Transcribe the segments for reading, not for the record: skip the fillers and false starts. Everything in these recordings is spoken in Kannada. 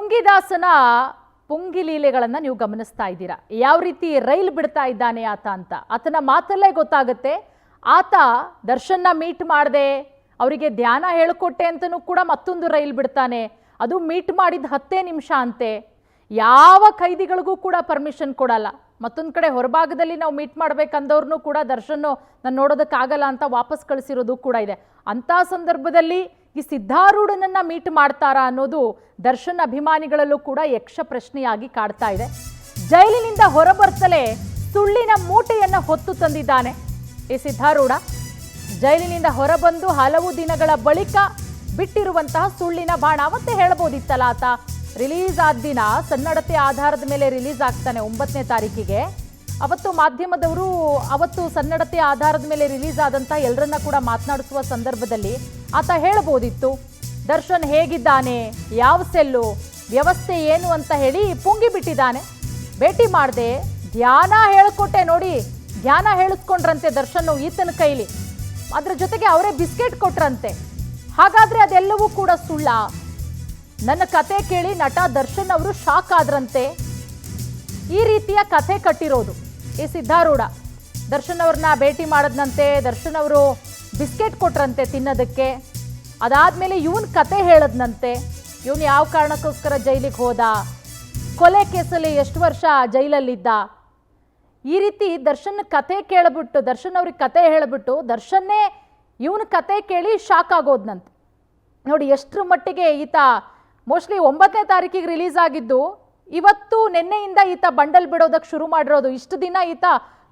ಪುಂಗಿದಾಸನ ಪುಂಗಿಲೀಲೆಗಳನ್ನು ನೀವು ಗಮನಿಸ್ತಾ ಇದ್ದೀರಾ. ಯಾವ ರೀತಿ ರೈಲ್ ಬಿಡ್ತಾ ಇದ್ದಾನೆ ಆತ ಅಂತ ಆತನ ಮಾತಲ್ಲೇ ಗೊತ್ತಾಗುತ್ತೆ. ಆತ ದರ್ಶನ್ನ ಮೀಟ್ ಮಾಡದೆ ಅವರಿಗೆ ಧ್ಯಾನ ಹೇಳಿಕೊಟ್ಟೆ ಅಂತಲೂ ಕೂಡ ಮತ್ತೊಂದು ರೈಲ್ ಬಿಡ್ತಾನೆ. ಅದು ಮೀಟ್ ಮಾಡಿದ 10 ನಿಮಿಷ ಅಂತೆ. ಯಾವ ಖೈದಿಗಳಿಗೂ ಕೂಡ ಪರ್ಮಿಷನ್ ಕೊಡಲ್ಲ. ಮತ್ತೊಂದು ಕಡೆ ಹೊರಭಾಗದಲ್ಲಿ ನಾವು ಮೀಟ್ ಮಾಡಬೇಕಂದವ್ರನ್ನೂ ಕೂಡ ದರ್ಶನ್ ನಾನು ನೋಡೋದಕ್ಕಾಗಲ್ಲ ಅಂತ ವಾಪಸ್ ಕಳಿಸಿರೋದು ಕೂಡ ಇದೆ. ಅಂಥ ಸಂದರ್ಭದಲ್ಲಿ ಈ ಸಿದ್ಧಾರೂಢನನ್ನ ಮೀಟ್ ಮಾಡ್ತಾರಾ ಅನ್ನೋದು ದರ್ಶನ್ ಅಭಿಮಾನಿಗಳಲ್ಲೂ ಕೂಡ ಯಕ್ಷ ಪ್ರಶ್ನೆಯಾಗಿ ಕಾಡ್ತಾ ಇದೆ. ಜೈಲಿನಿಂದ ಹೊರಬರ್ತಲೇ ಸುಳ್ಳಿನ ಮೂಟೆಯನ್ನು ಹೊತ್ತು ತಂದಿದ್ದಾನೆ ಈ ಸಿದ್ಧಾರೂಢ. ಜೈಲಿನಿಂದ ಹೊರಬಂದು ಹಲವು ದಿನಗಳ ಬಳಿಕ ಬಿಟ್ಟಿರುವಂತಹ ಸುಳ್ಳಿನ ಬಾಣ. ಅವತ್ತೇ ಹೇಳ್ಬೋದಿತ್ತಲ್ಲ, ಆತ ರಿಲೀಸ್ ಆದ ದಿನ ಸನ್ನಡತೆ ಆಧಾರದ ಮೇಲೆ ರಿಲೀಸ್ ಆಗ್ತಾನೆ 9ನೇ ತಾರೀಕಿಗೆ. ಅವತ್ತು ಮಾಧ್ಯಮದವರು ಅವತ್ತು ಸನ್ನಡತೆ ಆಧಾರದ ಮೇಲೆ ರಿಲೀಸ್ ಆದಂಥ ಎಲ್ಲರನ್ನ ಕೂಡ ಮಾತನಾಡಿಸುವ ಸಂದರ್ಭದಲ್ಲಿ ಆತ ಹೇಳ್ಬೋದಿತ್ತು ದರ್ಶನ್ ಹೇಗಿದ್ದಾನೆ, ಯಾವ ಸೆಲ್ಲು, ವ್ಯವಸ್ಥೆ ಏನು ಅಂತ ಹೇಳಿ ಪುಂಗಿ ಬಿಟ್ಟಿದ್ದಾನೆ. ಭೇಟಿ ಮಾಡಿದೆ, ಧ್ಯಾನ ಹೇಳಿಕೊಟ್ಟೆ ನೋಡಿ, ಧ್ಯಾನ ಹೇಳಿಸ್ಕೊಂಡ್ರಂತೆ ದರ್ಶನ್ ಈತನ ಕೈಲಿ. ಅದ್ರ ಜೊತೆಗೆ ಅವರೇ ಬಿಸ್ಕೆಟ್ ಕೊಟ್ರಂತೆ. ಹಾಗಾದ್ರೆ ಅದೆಲ್ಲವೂ ಕೂಡ ಸುಳ್ಳ? ನನ್ನ ಕತೆ ಕೇಳಿ ನಟ ದರ್ಶನ್ ಅವರು ಶಾಕ್ ಆದ್ರಂತೆ. ಈ ರೀತಿಯ ಕಥೆ ಕಟ್ಟಿರೋದು ಈ ಸಿದ್ಧಾರೂಢ. ದರ್ಶನ್ ಅವ್ರನ್ನ ಭೇಟಿ ಮಾಡದ್ನಂತೆ, ದರ್ಶನ್ ಅವರು ಬಿಸ್ಕೆಟ್ ಕೊಟ್ರಂತೆ ತಿನ್ನೋದಕ್ಕೆ. ಅದಾದ್ಮೇಲೆ ಇವನ್ ಕತೆ ಹೇಳದ್ನಂತೆ. ಇವನು ಯಾವ ಕಾರಣಕ್ಕೋಸ್ಕರ ಜೈಲಿಗೆ ಹೋದ, ಕೊಲೆ ಕೇಸಲ್ಲಿ ಎಷ್ಟು ವರ್ಷ ಜೈಲಲ್ಲಿದ್ದ, ಈ ರೀತಿ ದರ್ಶನ್ ಕತೆ ಕೇಳ್ಬಿಟ್ಟು, ದರ್ಶನ್ ಅವ್ರಿಗೆ ಕತೆ ಹೇಳಿಬಿಟ್ಟು ದರ್ಶನ್ನೇ ಇವನ ಕತೆ ಕೇಳಿ ಶಾಕ್ ಆಗೋದ್ನಂತೆ. ನೋಡಿ ಎಷ್ಟರ ಮಟ್ಟಿಗೆ ಈತ ಮೋಸ್ಟ್ಲಿ 9ನೇ ತಾರೀಕಿಗೆ ರಿಲೀಸ್ ಆಗಿದ್ದು, ಇವತ್ತು ನಿನ್ನೆಯಿಂದ ಈತ ಬಂಡಲ್ ಬಿಡೋದಕ್ಕೆ ಶುರು ಮಾಡಿರೋದು. ಇಷ್ಟು ದಿನ ಈತ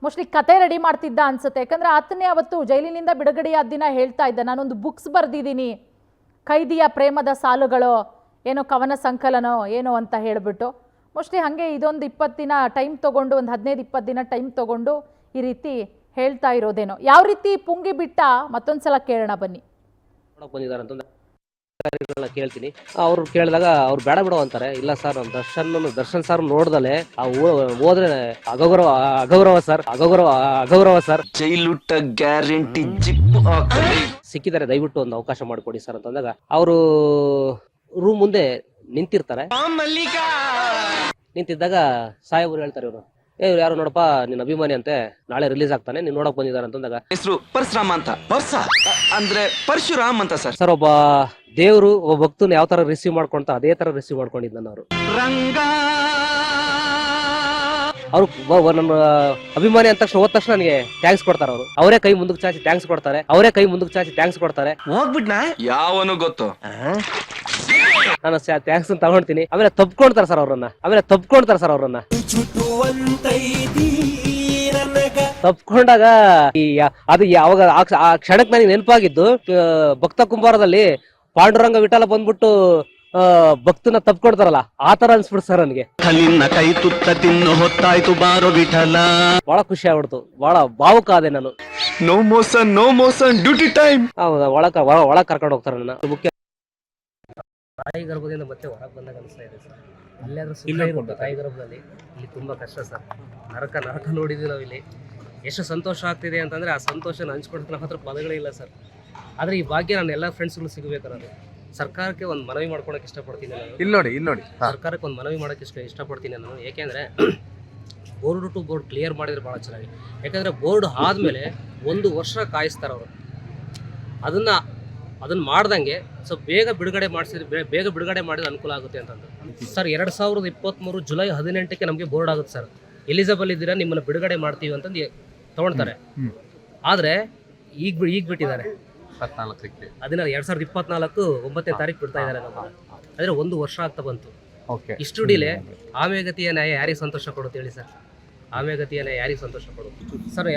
ಮೋಸ್ಟ್ಲಿ ಕತೆ ರೆಡಿ ಮಾಡ್ತಿದ್ದ ಅನ್ಸುತ್ತೆ. ಯಾಕಂದರೆ ಆತನೇ ಅವತ್ತು ಜೈಲಿನಿಂದ ಬಿಡುಗಡೆಯಾದ ದಿನ ಹೇಳ್ತಾ ಇದ್ದ, ನಾನೊಂದು ಬುಕ್ಸ್ ಬರೆದಿದ್ದೀನಿ, ಖೈದಿಯ ಪ್ರೇಮದ ಸಾಲುಗಳು, ಏನೋ ಕವನ ಸಂಕಲನೋ ಏನೋ ಅಂತ ಹೇಳಿಬಿಟ್ಟು. ಮೋಸ್ಟ್ಲಿ ಹಾಗೆ ಇದೊಂದು 20 ದಿನ ಟೈಮ್ ತೊಗೊಂಡು, ಒಂದು 15-20 ದಿನ ಟೈಮ್ ತೊಗೊಂಡು ಈ ರೀತಿ ಹೇಳ್ತಾ ಇರೋದೇನೋ. ಯಾವ ರೀತಿ ಪುಂಗಿ ಬಿಟ್ಟ ಮತ್ತೊಂದ್ಸಲ ಕೇಳೋಣ ಬನ್ನಿ. ಕೇಳ್ತೀನಿ, ಅವ್ರು ಕೇಳಿದಾಗ ಅವ್ರು ಬೇಡ ಬಿಡೋ ಅಂತಾರೆ. ಇಲ್ಲ ಸರ್, ದರ್ಶನ್ ಸರ್ ನೋಡ್ದಲೆ ಹೋದ್ರೆ ಅಗೌರವ ಸರ್, ಜೈಲುಟ್ಟ ಗ್ಯಾರಂಟಿ ಜಿಪ್ಪು ಸಿಕ್ಕಿದ್ದಾರೆ, ದಯವಿಟ್ಟು ಒಂದು ಅವಕಾಶ ಮಾಡಿಕೊಡಿ ಸರ್ ಅಂತಂದಾಗ ಅವರು ರೂಮ್ ಮುಂದೆ ನಿಂತಿರ್ತಾರೆ. ನಿಂತಿದ್ದಾಗ ಸಾಹೇಬರು ಹೇಳ್ತಾರೆ, ಇವರು ಇವ್ರು ಯಾರು ನೋಡಪ್ಪ, ನಿನ್ನ ಅಭಿಮಾನಿ ಅಂತೆ, ನಾಳೆ ರಿಲೀಸ್ ಆಗ್ತಾನೆ, ನೀನ್ ನೋಡಕ್ ಬಂದಿದ್ದಾರೆ ಅಂತಂದಾಗ ಹೆಸರು ಪರಶುರಾಮ ಅಂತ. ಅಂದ್ರೆ ಪರಶುರಾಮ್ ಅಂತ ಸರ್. ಸರ್, ಒಬ್ಬ ದೇವರು ಒಬ್ಬ ಭಕ್ತನ ಯಾವ ತರ ರಿಸೀವ್ ಮಾಡ್ಕೊಂತ ಅದೇ ತರ ರಿಸೀವ್ ಮಾಡ್ಕೊಂಡಿದ್ದ ಅವರು. ಅವ್ರು ನನ್ನ ಅಭಿಮಾನಿ ಅಂತ ತಕ್ಷಣ ಹೋದ ತಕ್ಷಣ ನನಗೆ ಥ್ಯಾಂಕ್ಸ್ ಕೊಡ್ತಾರೆ. ಅವರು ಅವರೇ ಕೈ ಮುಂದಕ್ಕೆ ಚಾಚಿ ಥ್ಯಾಂಕ್ಸ್ ಕೊಡ್ತಾರೆ. ಹೋಗ್ಬಿಟ್ನಾ ಯಾವನು ಗೊತ್ತು, ನಾನು ಥ್ಯಾಂಕ್ಸ್ ಅಂತ ತಗೊಳ್ತೀನಿ. ಆಮೇಲೆ ತಪ್ಕೊಳ್ತಾರೆ ಸರ್ ಅವ್ರನ್ನ. ತಪ್ಕೊಂಡಾಗ ಅದು ಯಾವಾಗ ಆ ಕ್ಷಣಕ್ಕೆ ನನಗೆ ನೆನಪಾಗಿದ್ದು, ಭಕ್ತ ಕುಂಬಾರದಲ್ಲಿ ಪಾಂಡುರಂಗ ವಿಠಲ ಬಂದ್ಬಿಟ್ಟು ಭಕ್ತನ ತಪ್ಕೊಡ್ತಾರಲ್ಲ, ಆ ತರ ಅನ್ಸ್ಬಿಡ್ತು ಸರ್ ನನಗೆ. ಕೈ ತುತ್ತ ತಿನ್ನು ಹೊತ್ತಾಯ್ತು ಬಾರೋ ವಿಠಲ. ಬಹಳ ಖುಷಿ ಆಗ್ಬಿಡ್ತು, ಬಹಳ ಭಾವುಕ ಆದೆ ನಾನು. No motion duty time. ಹೌದಾ, ಒಳಗ್ ಕರ್ಕೊಂಡು ಹೋಗ್ತಾರೆ ನನ್ನ. ಮುಖ್ಯ ತಾಯಿ ಗರ್ಭದಿಂದ ಮತ್ತೆ ಹೊರಗೆ ಬಂದಾಗ ಅನಿಸ್ತಾ ಇದೆ ಸರ್. ಅಲ್ಲಾದ್ರೂ ಸುಖ ಇರುತ್ತೆ ತಾಯಿ ಗರ್ಭದಲ್ಲಿ, ಇಲ್ಲಿ ತುಂಬಾ ಕಷ್ಟ ಸರ್. ನರಕ ನೋಡಿದ್ವಿ ನಾವು ಇಲ್ಲಿ. ಎಷ್ಟು ಸಂತೋಷ ಆಗ್ತಿದೆ ಅಂತಂದ್ರೆ ಆ ಸಂತೋಷನ ಹಂಚ್ಕೊಡ್ತಾರೆ, ನಮ್ಮ ಹತ್ರ ಪದಗಳೇ ಇಲ್ಲ ಸರ್. ಆದ್ರೆ ಈ ಭಾಗ್ಯ ನನ್ನ ಎಲ್ಲ ಫ್ರೆಂಡ್ಸ್ಗಳು ಸಿಗಬೇಕು. ನಾನು ಸರ್ಕಾರಕ್ಕೆ ಒಂದು ಮನವಿ ಮಾಡ್ಕೊಳಕ್ಕೆ ಇಷ್ಟಪಡ್ತೀನಿ. ನಾನು ಇಲ್ಲಿ ನೋಡಿ ಸರ್ಕಾರಕ್ಕೆ ಒಂದು ಮನವಿ ಮಾಡೋಕ್ಕೆ ಇಷ್ಟಪಡ್ತೀನಿ ನಾನು. ಯಾಕೆಂದ್ರೆ ಬೋರ್ಡ್ ಟು ಬೋರ್ಡ್ ಕ್ಲಿಯರ್ ಮಾಡಿದ್ರೆ ಭಾಳ ಚೆನ್ನಾಗಿ. ಯಾಕಂದ್ರೆ ಬೋರ್ಡ್ ಆದ್ಮೇಲೆ 1 ವರ್ಷ ಕಾಯಿಸ್ತಾರೆ ಅವರು. ಅದನ್ನ ಮಾಡ್ದಂಗೆ ಸ್ವಲ್ಪ ಬೇಗ ಬಿಡುಗಡೆ ಮಾಡಿದ್ರೆ ಅನುಕೂಲ ಆಗುತ್ತೆ ಅಂತಂದು ಸರ್. 2023 ಜುಲೈ 18ಕ್ಕೆ ನಮಗೆ ಬೋರ್ಡ್ ಆಗುತ್ತೆ ಸರ್. ಎಲಿಜಿಬಲ್ ಇದ್ದೀರಾ, ನಿಮ್ಮನ್ನು ಬಿಡುಗಡೆ ಮಾಡ್ತೀವಿ ಅಂತಂದು ತಗೊಳ್ತಾರೆ. ಆದ್ರೆ ಈಗ ಬಿಟ್ಟಿದ್ದಾರೆ 2024 9ನೇ ತಾರೀಕು ಬಿಡ್ತಾ ಇದ್ದಾರೆ ನಮ್ಮನ್ನ. ಅಂದ್ರೆ 1 ವರ್ಷ ಆಗ್ತಾ ಬಂತು. ಇಷ್ಟು ಡಿಲೇ ಆಮೆಗತಿಯ ನ್ಯಾಯ ಯಾರಿಗೆ ಸಂತೋಷ ಕೊಡುತ್ತೆ ಹೇಳಿ ಸರ್? ಆಮೆಗತಿಯ ನ್ಯಾಯ ಯಾರಿಗೆ ಸಂತೋಷ ಕೊಡುತ್ತೆ ಸರ್?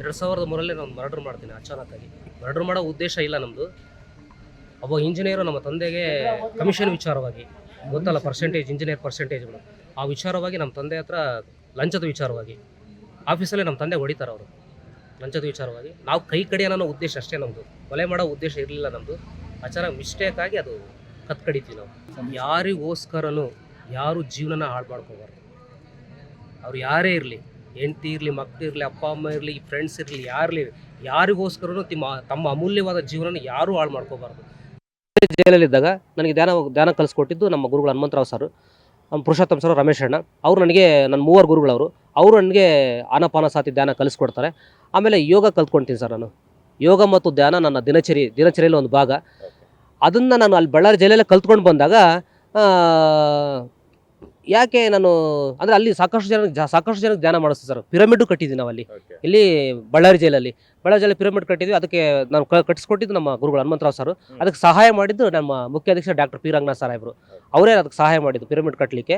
2003ರಲ್ಲಿ ನಾನು ಮರ್ಡರ್ ಮಾಡ್ತೀನಿ ಅಚಾನಕ್ಕಾಗಿ. ಮರ್ಡರ್ ಮಾಡೋ ಉದ್ದೇಶ ಇಲ್ಲ ನಮ್ಮದು. ಒಬ್ಬ ಇಂಜಿನಿಯರು ನಮ್ಮ ತಂದೆಗೆ ಕಮಿಷನ್ ವಿಚಾರವಾಗಿ ಗೊತ್ತಲ್ಲ, ಇಂಜಿನಿಯರ್ ಪರ್ಸೆಂಟೇಜ್ಗಳು, ಆ ವಿಚಾರವಾಗಿ ನಮ್ಮ ತಂದೆ ಹತ್ರ ಲಂಚದ ವಿಚಾರವಾಗಿ ಆಫೀಸಲ್ಲೇ ನಮ್ಮ ತಂದೆ ಹೊಡಿತಾರೆ ಅವರು. ಲಂಚದ ವಿಚಾರವಾಗಿ ನಾವು ಕೈ ಕಡಿಯೋಣ ಅನ್ನೋ ಉದ್ದೇಶ ಅಷ್ಟೇ ನಮ್ಮದು. ಕೊಲೆ ಮಾಡೋ ಉದ್ದೇಶ ಇರಲಿಲ್ಲ ನಮ್ಮದು. ಅಚಾನಕ್ ಮಿಸ್ಟೇಕ್ ಆಗಿ ಅದು ಕತ್ಕಡಿತೀವಿ ನಾವು. ಯಾರಿಗೋಸ್ಕರನೂ ಯಾರು ಜೀವನನ ಹಾಳು ಮಾಡ್ಕೋಬಾರ್ದು. ಅವ್ರು ಯಾರೇ ಇರಲಿ, ಹೆಂಡತಿ ಇರಲಿ, ಮಕ್ಕಳು ಇರಲಿ, ಅಪ್ಪ ಅಮ್ಮ ಇರಲಿ, ಫ್ರೆಂಡ್ಸ್ ಇರಲಿ, ಯಾರಿಗೋಸ್ಕರನೂ ತಮ್ಮ ಅಮೂಲ್ಯವಾದ ಜೀವನ ಯಾರೂ ಹಾಳು ಮಾಡ್ಕೋಬಾರ್ದು. ಜೈಲಲ್ಲಿದ್ದಾಗ ನನಗೆ ಧ್ಯಾನ ಕಲಿಸ್ಕೊಟ್ಟಿದ್ದು ನಮ್ಮ ಗುರುಗಳು ಹನುಮಂತರಾವ್ ಸರ್, ಪುರುಷೋತ್ತಮ್ ಸರ್, ರಮೇಶ್ ಅಣ್ಣ. ಅವರು ನನಗೆ ನನ್ನ 3 ಗುರುಗಳವರು. ಅವರು ನನಗೆ ಆನಾಪಾನಸತಿ ಧ್ಯಾನ ಕಲಿಸ್ಕೊಡ್ತಾರೆ. ಆಮೇಲೆ ಯೋಗ ಕಲ್ತ್ಕೊಳ್ತೀನಿ ಸರ್. ನಾನು ಯೋಗ ಮತ್ತು ಧ್ಯಾನ ನನ್ನ ದಿನಚರಿಯಲ್ಲಿ ಒಂದು ಭಾಗ. ಅದನ್ನು ನಾನು ಅಲ್ಲಿ ಬಳ್ಳಾರಿ ಜೈಲಲ್ಲೇ ಕಲ್ತ್ಕೊಂಡು ಬಂದಾಗ ಯಾಕೆ ನಾನು ಅಂದರೆ ಅಲ್ಲಿ ಸಾಕಷ್ಟು ಜನಕ್ಕೆ ಧ್ಯಾನ ಮಾಡಿಸ್ತೀವಿ ಸರ್. ಪಿರಮಿಡ್ಡು ಕಟ್ಟಿದ್ವಿ ನಾವು ಅಲ್ಲಿ, ಇಲ್ಲಿ ಬಳ್ಳಾರಿ ಜೈಲಲ್ಲಿ ಪಿರಮಿಡ್ ಕಟ್ಟಿದ್ವಿ. ಅದಕ್ಕೆ ನಾನು ಕಟ್ಟಿಸ್ಕೊಟ್ಟಿದ್ದು ನಮ್ಮ ಗುರುಗಳು ಹನುಮಂತರಾವ್ ಸರ್. ಅದಕ್ಕೆ ಸಹಾಯ ಮಾಡಿದ್ದು ನಮ್ಮ ಮುಖ್ಯ ಅಧ್ಯಕ್ಷ ಡಾಕ್ಟರ್ ಪಿ ರಂಗನಾಥ್ ಸಾಹೇಬರು. ಅವರೇ ಅದಕ್ಕೆ ಸಹಾಯ ಮಾಡಿದ್ದು ಪಿರಮಿಡ್ ಕಟ್ಟಲಿಕ್ಕೆ.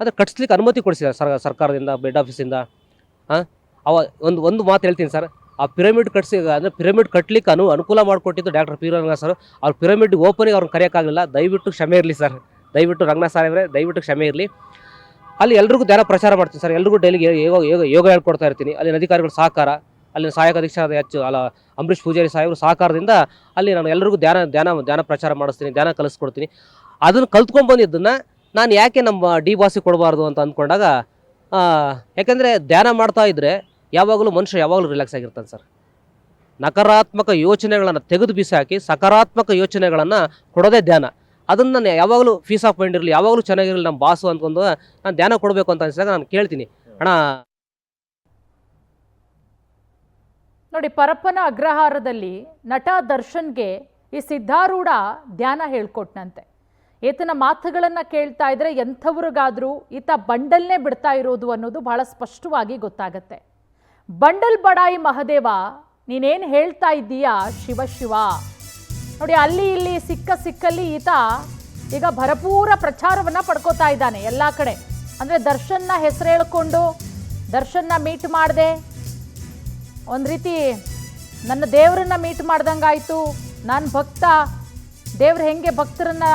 ಅದಕ್ಕೆ ಕಟ್ಟಿಸ್ಲಿಕ್ಕೆ ಅನುಮತಿ ಕೊಡಿಸಿದ್ದಾರೆ ಸರ್ಕಾರದಿಂದ, ಬೆಡ್ ಆಫೀಸಿಂದ. ಒಂದು ಮಾತು ಹೇಳ್ತೀನಿ ಸರ್, ಆ ಪಿರಮಿಡ್ ಪಿರಮಿಡ್ ಕಟ್ಟಲಿಕ್ಕೆ ಅನುಕೂಲ ಮಾಡಿಕೊಟ್ಟಿದ್ದು ಡಾಕ್ಟರ್ ಪಿ ರಂಗನಾಥ್ ಸರ್. ಅವ್ರ ಪಿರಮಿಡ್ ಓಪನಿಗೆ ಅವ್ರನ್ನ ಕರೆಯೋಕ್ಕಾಗಲಿಲ್ಲ. ದಯವಿಟ್ಟು ಕ್ಷಮೆ ಇರಲಿ ಸರ್, ದಯವಿಟ್ಟು ರಂಗನಾಥ್ ಸಾಹೇಬ್ರೆ, ದಯವಿಟ್ಟು ಕ್ಷಮೆ ಇರಲಿ. ಅಲ್ಲಿ ಎಲ್ರಿಗೂ ಧ್ಯಾನ ಪ್ರಚಾರ ಮಾಡ್ತೀನಿ ಸರ್. ಎಲ್ರಿಗೂ ಡೈಲಿಗೆ ಯೋಗ ಹೇಳ್ಕೊಡ್ತಾ ಇರ್ತೀನಿ. ಅಲ್ಲಿನ ಅಧಿಕಾರಿಗಳ ಸಹಕಾರ, ಅಲ್ಲಿನ ಸಹಾಯಕ ಅಧೀಕ್ಷಕ ಅಂಬರೀಶ್ ಪೂಜಾರಿ ಸಾಹೇಬರು ಸಹಕಾರದಿಂದ ಅಲ್ಲಿ ನಾನು ಎಲ್ರಿಗೂ ಧ್ಯಾನ ಪ್ರಚಾರ ಮಾಡಿಸ್ತೀನಿ, ಧ್ಯಾನ ಕಲಿಸ್ಕೊಡ್ತೀನಿ. ಅದನ್ನು ಕಲ್ತ್ಕೊಂಡು ಬಂದಿದ್ದನ್ನು ನಾನು ಯಾಕೆ ನಮ್ಮ ಡಿ ಬಾಸಿಗೆ ಕೊಡಬಾರ್ದು ಅಂತ ಅಂದ್ಕೊಂಡಾಗ, ಯಾಕೆಂದರೆ ಧ್ಯಾನ ಮಾಡ್ತಾ ಇದ್ದರೆ ಮನುಷ್ಯ ಯಾವಾಗಲೂ ರಿಲ್ಯಾಕ್ಸ್ ಆಗಿರ್ತಾನೆ ಸರ್. ನಕಾರಾತ್ಮಕ ಯೋಚನೆಗಳನ್ನು ತೆಗೆದು ಬಿಸಾಕಿ ಸಕಾರಾತ್ಮಕ ಯೋಚನೆಗಳನ್ನು ಕೊಡೋದೇ ಧ್ಯಾನ. ಅದನ್ನು ನಾನು ಯಾವಾಗಲೂ ಪೀಸ್ ಆಫ್ ಮೈಂಡ್ ಇರಲಿ, ಯಾವಾಗಲೂ ಚೆನ್ನಾಗಿರಲಿ ನಮ್ಮ ಬಾಸು ಅಂದ್ಕೊಂಡು ನಾನು ಧ್ಯಾನ ಕೊಡಬೇಕು ಅಂತ ಅನಿಸಿದಾಗ ನಾನು ಕೇಳ್ತೀನಿ, ಅಣ್ಣ. ನೋಡಿ, ಪರಪ್ಪನ ಅಗ್ರಹಾರದಲ್ಲಿ ನಟ ದರ್ಶನ್ಗೆ ಈ ಸಿದ್ಧಾರೂಢ ಧ್ಯಾನ ಹೇಳ್ಕೊಟ್ನಂತೆ. ಈತನ ಮಾತುಗಳನ್ನು ಕೇಳ್ತಾ ಇದ್ರೆ ಎಂಥವ್ರಿಗಾದ್ರೂ ಈತ ಬಂಡಲ್ನೇ ಬಿಡ್ತಾ ಇರೋದು ಅನ್ನೋದು ಬಹಳ ಸ್ಪಷ್ಟವಾಗಿ ಗೊತ್ತಾಗತ್ತೆ. ಬಂಡಲ್ ಬಡಾಯಿ ಮಹದೇವ, ನೀನೇನು ಹೇಳ್ತಾ ಇದ್ದೀಯಾ ಶಿವ. ನೋಡಿ, ಅಲ್ಲಿ ಇಲ್ಲಿ ಸಿಕ್ಕಲ್ಲಿ ಈತ ಈಗ ಭರಪೂರ ಪ್ರಚಾರವನ್ನ ಪಡ್ಕೋತಾ ಇದ್ದಾನೆ ಎಲ್ಲ ಕಡೆ. ಅಂದರೆ ದರ್ಶನ್ನ ಹೆಸರು ಹೇಳ್ಕೊಂಡು ದರ್ಶನ್ನ ಮೀಟ್ ಮಾಡಿದೆ, ಒಂದು ರೀತಿ ನನ್ನ ದೇವರನ್ನ ಮೀಟ್ ಮಾಡ್ದಂಗಾಯ್ತು, ನಾನು ಭಕ್ತ, ದೇವ್ರು ಹೆಂಗೆ ಭಕ್ತರನ್ನ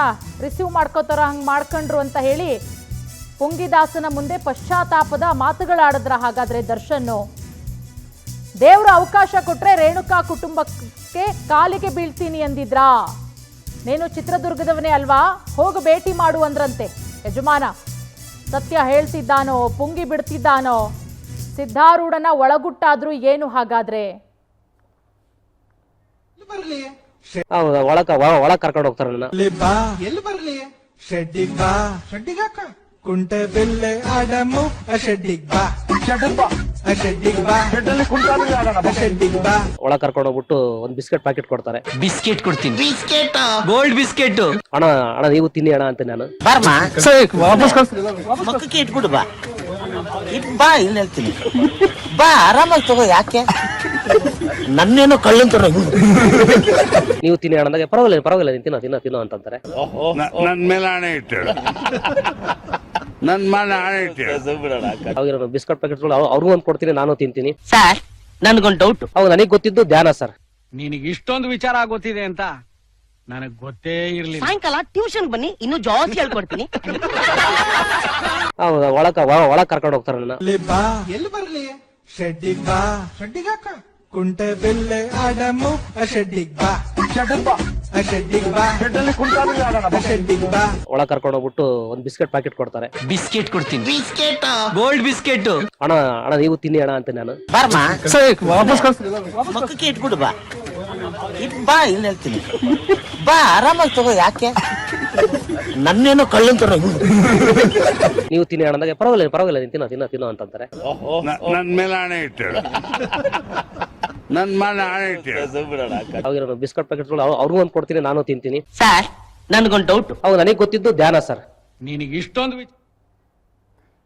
ರಿಸೀವ್ ಮಾಡ್ಕೋತಾರೋ ಹಂಗೆ ಮಾಡ್ಕೊಂಡ್ರು ಅಂತ ಹೇಳಿ ಪುಂಗಿದಾಸನ ಮುಂದೆ ಪಶ್ಚಾತ್ತಾಪದ ಮಾತುಗಳಾಡಿದ್ರ. ಹಾಗಾದ್ರೆ ದರ್ಶನ್ನು ದೇವರು ಅವಕಾಶ ಕೊಟ್ಟರೆ ರೇಣುಕಾ ಕುಟುಂಬಕ್ಕೆ ಕಾಲಿಗೆ ಬೀಳ್ತೀನಿ ಅಂದಿದ್ರಾ? ನೀನು ಚಿತ್ರದುರ್ಗದವನೇ ಅಲ್ವಾ, ಹೋಗಿ ಭೇಟಿ ಮಾಡು ಅಂದ್ರಂತೆ ಯಜಮಾನ. ಸತ್ಯ ಹೇಳ್ತಿದ್ದಾನೋ ಪುಂಗಿ ಬಿಡ್ತಿದ್ದಾನೋ? ಸಿದ್ಧಾರೂಢನ ಒಳಗುಟ್ಟಾದ್ರೂ ಏನು ಹಾಗಾದ್ರೆ? ಒಳಗೆ ಕರ್ಕೊಂಡು ಹೋಗ್ತಾರೆ ನನ್ನ. ಎಲ್ಲಿ ಬರ್ಲಿ? ಶೆಡ್ಡಿಗ್ ಬಾ, ಶೆಡ್ಡಿಗ್ ಹಾಕ ಕುಂಟೆ ಬೆಲ್ಲೆ ಆಡಮು, ಶೆಡ್ಡಿಗ್ ಬಾ, ಶೆಡ್ಡಿಗ್ ಬಾ, ಶೆಡ್ಡಿಗ್ ಬಾ. ಒಳಗೆ ಕರ್ಕೊಂಡು ಹೋಗ್ಬಿಟ್ಟು ಒಂದು ಬಿಸ್ಕೆಟ್ ಪ್ಯಾಕೆಟ್ ಕೊಡ್ತಾರೆ. ಬಿಸ್ಕೆಟ್ ಕೊಡ್ತೀನಿ. Biscuit, gold biscuit. ಅಣ್ಣ ನೀವು ತಿನ್ನಿ ಅಣ್ಣ ಅಂತ ನಾನು. ಮಕ್ಕಕ್ಕೆ ಇಟ್ಬಿಡು ಬಾ, ಬಾ ಇಲ್ಲಿ ಹೇಳ್ತೀನಿ, ಬಾ ಆರಾಮಾಗಿ ತಗೋ. ಯಾಕೆ ನನ್ನೇನೋ ಕಳ್ಳಂತ ನೀವು ತಿನ್ನಿ ಅಣ್ಣದಾಗ ಪರವಾಗಿಲ್ಲ ನೀನು ತಿನ್ನೋ ಅಂತಂತಾರೆ. ನನ್ ಮೇಲೆ ಆಣೆ ಇಟ್ಟು, ನನ್ ಮೇಲೆ ಆಣೆ ಇಟ್ಟು. ಅವಾಗ ಬಿಸ್ಕೆಟ್ ಪ್ಯಾಕೆಟ್ಗಳು ಅವ್ರಿಗೂ ಒಂದು ಕೊಡ್ತೀನಿ, ನಾನು ತಿಂತೀನಿ. ಸರ್ ನನ್ಗೊಂದು ಡೌಟ್. ಅವಾಗ ನನಗೆ ಗೊತ್ತಿದ್ದು ಧ್ಯಾನ ಸರ್. ನಿನಗೆ ಇಷ್ಟೊಂದು ವಿಚಾರ ಗೊತ್ತಿದೆ ಅಂತ ನನಗ್ ಗೊತ್ತೇ ಇರ್ಲಿಲ್ಲ. ಸಾಯಂಕಾಲ ಟ್ಯೂಷನ್ ಬನ್ನಿ, ಇನ್ನು ಜಾಸ್ತಿ ಹೇಳ್ಕೊಡ್ತೀನಿ. ಒಳಗೆ ಕರ್ಕೊಂಡು ಹೋಗ್ತಾರೆ ನನ್ನ. ಬಾ, ಎಲ್ಲಿ ಬರ್ಲಿ? ಶೆಡ್ಡಿಗ್ ಬಾ, ಶೆಡ್ಡಿಗ್ ಹಾಕ ಕುಂಟೆ ಬೆಲ್ಲೆ ಆಡಮು, ಶೆಡ್ಡಿಗ್ ಬಾ, ಶೆಡ್ಡಿಗ್ ಬಾ, ಶೆಡ್ಡಿಗ್ ಬಾ. ಒಳಗೆ ಕರ್ಕೊಂಡು ಹೋಗ್ಬಿಟ್ಟು ಒಂದು ಬಿಸ್ಕೆಟ್ ಪ್ಯಾಕೆಟ್ ಕೊಡ್ತಾರೆ. ಬಿಸ್ಕೆಟ್ ಕೊಡ್ತೀನಿ. Biscuit, gold biscuit. ಅಣ್ಣ ನೀವು ತಿನ್ನಿ ಅಣ್ಣ ಅಂತ ನಾನು. ಮಕ್ಕಕ್ಕೆ ಇಟ್ಬಿಡು ಬಾ, ಬಾ ಇಲ್ಲಿ ಹೇಳ್ತೀನಿ, ಬಾ ಆರಾಮಾಗಿ ತಗೋ. ಯಾಕೆ ನನ್ನೇನೋ ಕಳ್ಳಂತ ನೀವು ತಿನ್ನಿ ಅಣ್ಣದಾಗ ಪರವಾಗಿಲ್ಲ ನೀನು ತಿನ್ನೋ ಅಂತಂತಾರೆ. ನನ್ ಮೇಲೆ ಆಣೆ ಇಟ್ಟು, ನನ್ ಮೇಲೆ ಆಣೆ ಇಟ್ಟು. ಅವಾಗ ಬಿಸ್ಕೆಟ್ ಪ್ಯಾಕೆಟ್ಗಳು ಅವ್ರಿಗೂ ಒಂದು ಕೊಡ್ತೀನಿ, ನಾನು ತಿಂತೀನಿ. ಸರ್ ನನ್ಗೊಂದು ಡೌಟ್. ಅವಾಗ ನನಗೆ ಗೊತ್ತಿದ್ದು ಧ್ಯಾನ ಸರ್. ನಿನಗೆ ಇಷ್ಟೊಂದು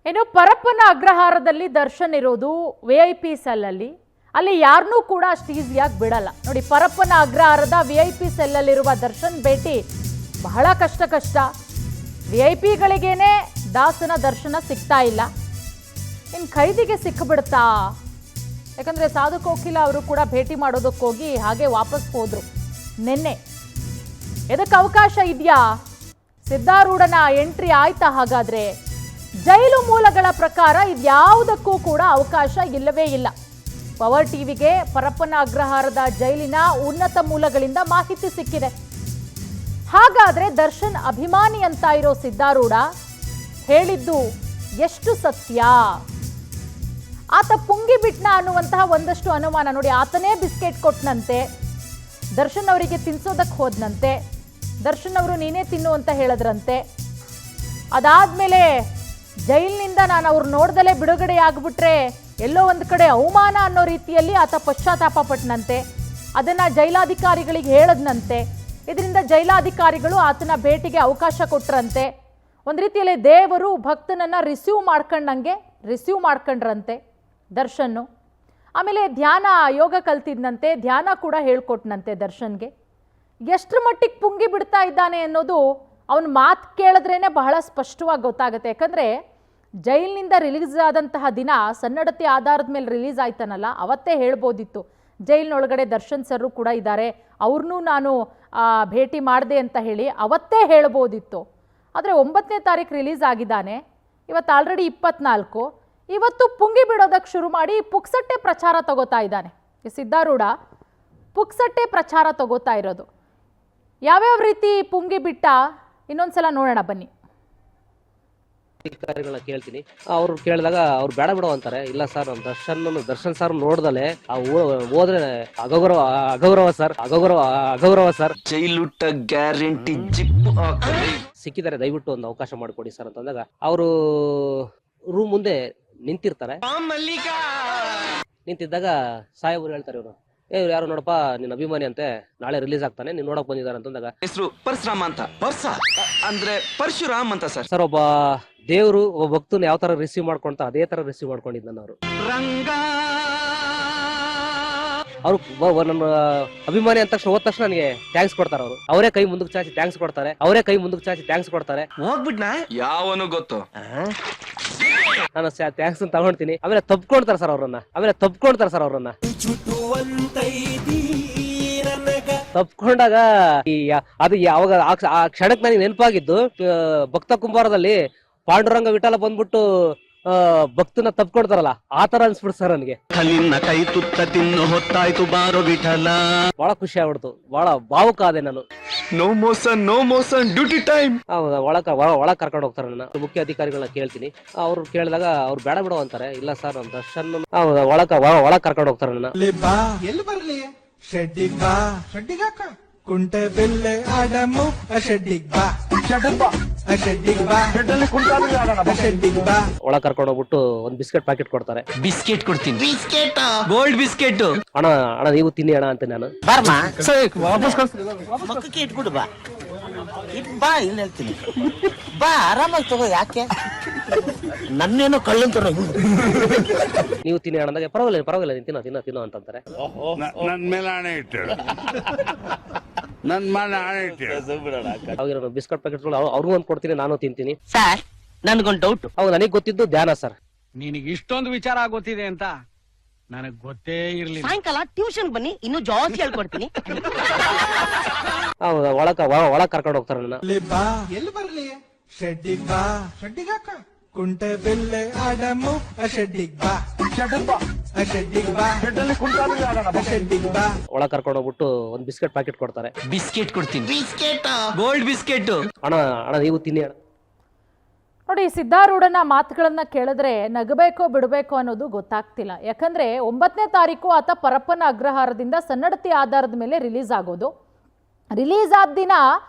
ಏನು, ಪರಪ್ಪನ ಅಗ್ರಹಾರದಲ್ಲಿ ದರ್ಶನ್ ಇರೋದು VIP ಸೆಲ್ಲಲ್ಲಿ. ಅಲ್ಲಿ ಯಾರನ್ನೂ ಕೂಡ ಅಷ್ಟು ಈಸಿಯಾಗಿ ಬಿಡಲ್ಲ. ನೋಡಿ, ಪರಪ್ಪನ ಅಗ್ರಹಾರದ VIP ಸೆಲ್ಲಲ್ಲಿರುವ ದರ್ಶನ್ ಭೇಟಿ ಬಹಳ ಕಷ್ಟ. VIP ಗಳಿಗೇನೆ ದಾಸನ ದರ್ಶನ ಸಿಗ್ತಾ ಇಲ್ಲ, ಇನ್ನು ಖೈದಿಗೆ ಸಿಕ್ಕಿಬಿಡ್ತಾ? ಯಾಕಂದರೆ ಸಾಧು ಕೋಕಿಲ ಅವರು ಕೂಡ ಭೇಟಿ ಮಾಡೋದಕ್ಕೋಗಿ ಹಾಗೆ ವಾಪಸ್ ಹೋದ್ರು ನಿನ್ನೆ. ಇದಕ್ಕೆ ಅವಕಾಶ ಇದೆಯಾ? ಸಿದ್ಧಾರೂಢನ ಎಂಟ್ರಿ ಆಯ್ತಾ? ಹಾಗಾದ್ರೆ ಜೈಲು ಮೂಲಗಳ ಪ್ರಕಾರ ಇದ್ಯಾವುದಕ್ಕೂ ಕೂಡ ಅವಕಾಶ ಇಲ್ಲವೇ ಇಲ್ಲ. ಪವರ್ ಟಿವಿಗೆ ಪರಪ್ಪನ ಅಗ್ರಹಾರದ ಜೈಲಿನ ಉನ್ನತ ಮೂಲಗಳಿಂದ ಮಾಹಿತಿ ಸಿಕ್ಕಿದೆ. ಹಾಗಾದ್ರೆ ದರ್ಶನ್ ಅಭಿಮಾನಿ ಅಂತ ಇರೋ ಸಿದ್ಧಾರೂಢ ಹೇಳಿದ್ದು ಎಷ್ಟು ಸತ್ಯ? ಆತ ಪುಂಗಿ ಬಿಟ್ನ ಅನ್ನುವಂತಹ ಒಂದಷ್ಟು ಅನುಮಾನ. ನೋಡಿ, ಆತನೇ ಬಿಸ್ಕೆಟ್ ಕೊಟ್ಟನಂತೆ, ದರ್ಶನ್ ಅವರಿಗೆ ತಿನ್ಸೋದಕ್ಕೆ ಹೋದ್ನಂತೆ. ದರ್ಶನ್ ಅವರು ನೀನೇ ತಿನ್ನು ಅಂತ ಹೇಳಿದ್ರಂತೆ. ಅದಾದ್ಮೇಲೆ ಜೈಲಿನಿಂದ ನಾನು ಅವ್ರು ನೋಡ್ದಲೇ ಬಿಡುಗಡೆ ಆಗ್ಬಿಟ್ರೆ ಎಲ್ಲೋ ಒಂದು ಕಡೆ ಅವಮಾನ ಅನ್ನೋ ರೀತಿಯಲ್ಲಿ ಆತ ಪಶ್ಚಾತ್ತಾಪ ಪಟ್ಟನಂತೆ. ಅದನ್ನ ಜೈಲಾಧಿಕಾರಿಗಳಿಗೆ ಹೇಳದ್ನಂತೆ. ಇದರಿಂದ ಜೈಲಾಧಿಕಾರಿಗಳು ಆತನ ಭೇಟಿಗೆ ಅವಕಾಶ ಕೊಟ್ರಂತೆ. ಒಂದು ರೀತಿಯಲ್ಲಿ ದೇವರು ಭಕ್ತನನ್ನ ರಿಸೀವ್ ಮಾಡ್ಕೊಂಡ್ರಂತೆ ದರ್ಶನ್ನು. ಆಮೇಲೆ ಧ್ಯಾನ ಯೋಗ ಕಲ್ತಿದ್ನಂತೆ, ಧ್ಯಾನ ಕೂಡ ಹೇಳ್ಕೊಟ್ನಂತೆ ದರ್ಶನ್ಗೆ. ಎಷ್ಟರ ಮಟ್ಟಿಗೆ ಪುಂಗಿ ಬಿಡ್ತಾ ಇದ್ದಾನೆ ಅನ್ನೋದು ಅವನ ಮಾತು ಕೇಳಿದ್ರೇನೆ ಬಹಳ ಸ್ಪಷ್ಟವಾಗಿ ಗೊತ್ತಾಗುತ್ತೆ. ಯಾಕಂದರೆ ಜೈಲಿನಿಂದ ರಿಲೀಸ್ ಆದಂತಹ ದಿನ ಸನ್ನಡತೆ ಆಧಾರದ ಮೇಲೆ ರಿಲೀಸ್ ಆಯ್ತಾನಲ್ಲ, ಅವತ್ತೇ ಹೇಳ್ಬೋದಿತ್ತು ಜೈಲಿನೊಳಗಡೆ ದರ್ಶನ್ ಸರ್ರು ಕೂಡ ಇದ್ದಾರೆ, ಅವ್ರನ್ನೂ ನಾನು ಭೇಟಿ ಮಾಡಿದೆ ಅಂತ ಹೇಳಿ ಅವತ್ತೇ ಹೇಳ್ಬೋದಿತ್ತು. ಆದರೆ 9ನೇ ತಾರೀಕು ರಿಲೀಸ್ ಆಗಿದ್ದಾನೆ, ಇವತ್ತು ಆಲ್ರೆಡಿ 24. ಇವತ್ತು ಪುಂಗಿ ಬಿಡೋದಕ್ಕೆ ಶುರು ಮಾಡಿ ಪುಕ್ಸಟ್ಟೆ ಪ್ರಚಾರ ತಗೋತಾ ಇದ್ದಾನೆ ಈ ಸಿದ್ಧಾರೂಢ. ಪುಕ್ಸಟ್ಟೆ ಪ್ರಚಾರ ತಗೋತಾ ಇರೋದು ಯಾವ್ಯಾವ ರೀತಿ ಪುಂಗಿ ಬಿಟ್ಟ ಇನ್ನೊಂದ್ಸಲ ನೋಡೋಣ ಬನ್ನಿ. ಅಧಿಕಾರಿಗಳನ್ನ ಕೇಳ್ತೀನಿ, ಅವ್ರು ಕೇಳಿದಾಗ ಅವ್ರು ಬೇಡ ಬಿಡೋ ಅಂತಾರೆ. ಇಲ್ಲ ಸರ್, ನಾನು ದರ್ಶನ್ ಸರ್ ನೋಡ್ದಲೆ ಹೋದ್ರೆ ಅಗೌರವ ಸರ್. ಜೈಲುಟ್ಟ ಗ್ಯಾರಂಟಿ ಜಿಪ್ಪು ಹಾಕಲಿ. ಸಿಕ್ಕಿದ್ದಾರೆ, ದಯವಿಟ್ಟು ಒಂದು ಅವಕಾಶ ಮಾಡಿಕೊಡಿ ಸರ್ ಅಂತಂದಾಗ ಅವರು ರೂಮ್ ಮುಂದೆ ನಿಂತಿರ್ತಾರೆ. ನಿಂತಿದ್ದಾಗ ಸಾಹೇಬರು ಹೇಳ್ತಾರೆ, ಇವ್ರು ಯಾರು ನೋಡಪ್ಪ ನಿನ್ನ ಅಭಿಮಾನಿ ಅಂತೆ, ನಾಳೆ ರಿಲೀಸ್ ಆಗ್ತಾನೆ, ನೀನ್ ನೋಡಕ್ ಬಂದಿದ್ದಾರೆ ಅಂತಂದಾಗ ಹೆಸರು ಪರಶುರಾಮ ಅಂತ. ಅಂದ್ರೆ ಪರಶುರಾಮ್ ಅಂತ ಸರ್. ಸರ್, ಒಬ್ಬ ದೇವರು ಒಬ್ಬ ಭಕ್ತನ ಯಾವ ತರ ರಿಸೀವ್ ಮಾಡ್ಕೊಂತ ಅದೇ ತರ ರಿಸೀವ್ ಮಾಡ್ಕೊಂಡಿದ್ದ ಅವರು. ಅವ್ರು ನಮ್ಮ ಅಭಿಮಾನಿ ಅಂತ ತಕ್ಷಣ ಹೋದ ತಕ್ಷಣ ನನಗೆ ಥ್ಯಾಂಕ್ಸ್ ಕೊಡ್ತಾರೆ. ಅವರು ಅವರೇ ಕೈ ಮುಂದಕ್ಕೆ ಚಾಚಿ ಥ್ಯಾಂಕ್ಸ್ ಕೊಡ್ತಾರೆ. ಹೋಗ್ಬಿಟ್ನಾ ಯಾವನು ಗೊತ್ತು. ನಾನು ಥ್ಯಾಂಕ್ಸ್ ತಗೊಳ್ತೀನಿ. ಆಮೇಲೆ ತಪ್ಕೊಳ್ತಾರೆ ಸರ್ ಅವ್ರನ್ನ. ತಪ್ಕೊಂಡಾಗ ಅದು ಯಾವಾಗ ಆ ಕ್ಷಣಕ್ಕೆ ನನಗೆ ನೆನಪಾಗಿದ್ದು, ಭಕ್ತ ಕುಂಬಾರದಲ್ಲಿ ಪಾಂಡುರಂಗ ವಿಠಲ ಬಂದ್ಬಿಟ್ಟು ಭಕ್ತನ ತಪ್ಕೊಡ್ತಾರಲ್ಲ, ಆ ತರ ಅನ್ಸ್ಬಿಡ್ತು ಸರ್ ನನಗೆ. ನಿನ್ನ ಕೈ ತುತ್ತ ತಿನ್ನು ಹೊತ್ತಾಯ್ತು ಬಾರೋ ವಿಠಲ. ಬಹಳ ಖುಷಿ ಆಗ್ಬಿಡ್ತು, ಬಹಳ ಭಾವುಕ ಆದೆ ನಾನು. No motion duty time. ಒಳಗ್ ಕರ್ಕೊಂಡು ಹೋಗ್ತಾರೆ ನನ್ನ. ಮುಖ್ಯ ಅಧಿಕಾರಿಗಳನ್ನ ಕೇಳ್ತೀನಿ, ಅವ್ರು ಕೇಳಿದಾಗ ಅವ್ರು ಬೇಡ ಬಿಡೋ ಅಂತಾರೆ. ಇಲ್ಲ ಸರ್, ನಾನು ದರ್ಶನ್ ಒಳಗ್ ಕರ್ಕೊಂಡು ಹೋಗ್ತಾರೆ ನನ್ನ. ಎಲ್ಲಿ ಬರ್ಲಿ ಶೆಡ್ಡಿಗ್ ಬಾ, ಶೆಡ್ಡಿಗ್ ಹಾಕ ಕುಂಟೆ ಬೆಲ್ಲೆ ಆಡಮು ಶೆಡ್ಡಿಗ್ ಬಾ, ಶೆಡ್ಡಿಗ್ ಬಾ, ಶೆಡ್ಡಿಗ್ ಬಾ. ಒಳಗ್ ಕರ್ಕೊಂಡು ಹೋಗ್ಬಿಟ್ಟು ಒಂದ್ ಬಿಸ್ಕೆಟ್ ಪ್ಯಾಕೆಟ್ ಕೊಡ್ತಾರೆ. ಬಿಸ್ಕೆಟ್ ಕೊಡ್ತೀನಿ, ಗೋಲ್ಡ್ ಬಿಸ್ಕೆಟ್. ಅಣ್ಣ ನೀವು ತಿನ್ನಿ ಅಣ್ಣ ಅಂತ ನಾನು. ಬಾರ್ಮಾ ಮಕ್ಕಕ್ಕೆ ಇಟ್ಬಿಡು ಬಾ. ಬಾ ಇಲ್ಲಿ ಹೇಳ್ತೀನಿ, ಬಾ ಆರಾಮಾಗಿ ತಗೋ. ಯಾಕೆ ನನ್ನೇನೋ ಕಳ್ಳಂತ ನೀವು ತಿನ್ನಿ ಅಣ್ಣದಾಗ ಪರವಾಗಿಲ್ಲ ನೀನ್ ತಿನ್ನೋ ಅಂತಂತಾರೆ. ನನ್ ಮೇಲೆ ಆಣೆ ಇಟ್ಟು ನನ್ ಮೇಲೆ ಆಣೆ ಇಟ್ಟು ಅವಾಗ ಬಿಸ್ಕೆಟ್ ಪ್ಯಾಕೆಟ್ಗಳು ಅವ್ರಿಗೂ ಒಂದ್ ಕೊಡ್ತೀನಿ, ನಾನು ತಿಂತೀನಿ. ಸರ್ ನನ್ಗೊಂದು ಡೌಟ್. ಅವಾಗ ನನಗೆ ಗೊತ್ತಿದ್ದು ಧ್ಯಾನ ಸರ್. ನಿನಗೆ ಇಷ್ಟೊಂದು ವಿಚಾರ ಗೊತ್ತಿದೆ ಅಂತ ನನಗ್ ಗೊತ್ತೇ ಇರ್ಲಿಲ್ಲ. ಸಾಯಂಕಾಲ ಟ್ಯೂಷನ್ ಬನ್ನಿ, ಇನ್ನು ಜಾಸ್ತಿ ಹೇಳ್ಕೊಡ್ತೀನಿ. ಒಳಗ್ ಕರ್ಕೊಂಡು ಹೋಗ್ತಾರೆ ನನ್ನ. ಎಲ್ಲಿ ಬರ್ಲಿ ಶೆಡ್ಡಿಗ್ ಬಾ, ಶೆಡ್ಡಿಗ್ ಹಾಕ ಕುಂಟೆ ಬೆಲ್ಲೆ ಆಡಮು ಶೆಡ್ಡಿಗ್ ಬಾ, ಶೆಡ್ಡಿಗ್ ಬಾ, ಶೆಡ್ಡಿಗ್ ಬಾ. ಒಳಗ್ ಕರ್ಕೊಂಡು ಹೋಗ್ಬಿಟ್ಟು ಒಂದ್ ಬಿಸ್ಕೆಟ್ ಪ್ಯಾಕೆಟ್ ಕೊಡ್ತಾರೆ. ಬಿಸ್ಕೆಟ್ ಕೊಡ್ತೀನಿ, ಗೋಲ್ಡ್ ಬಿಸ್ಕೆಟ್. ಅಣ್ಣ ನೀವು ತಿನ್ನಿ ಅಣ್ಣ. ನೋಡಿ, ಸಿದ್ಧಾರೂಢನ ಮಾತುಗಳನ್ನ ಕೇಳಿದ್ರೆ ನಗಬೇಕೋ ಬಿಡಬೇಕೋ ಅನ್ನೋದು ಗೊತ್ತಾಗ್ತಿಲ್ಲ. ಯಾಕಂದ್ರೆ 9ನೇ ತಾರೀಕು ಆತ ಪರಪ್ಪನ ಅಗ್ರಹಾರದಿಂದ ಸನ್ನಡತೆ ಆಧಾರದ ಮೇಲೆ ರಿಲೀಸ್ ಆಗೋದು. ರಿಲೀಸ್ ಆದ ದಿನ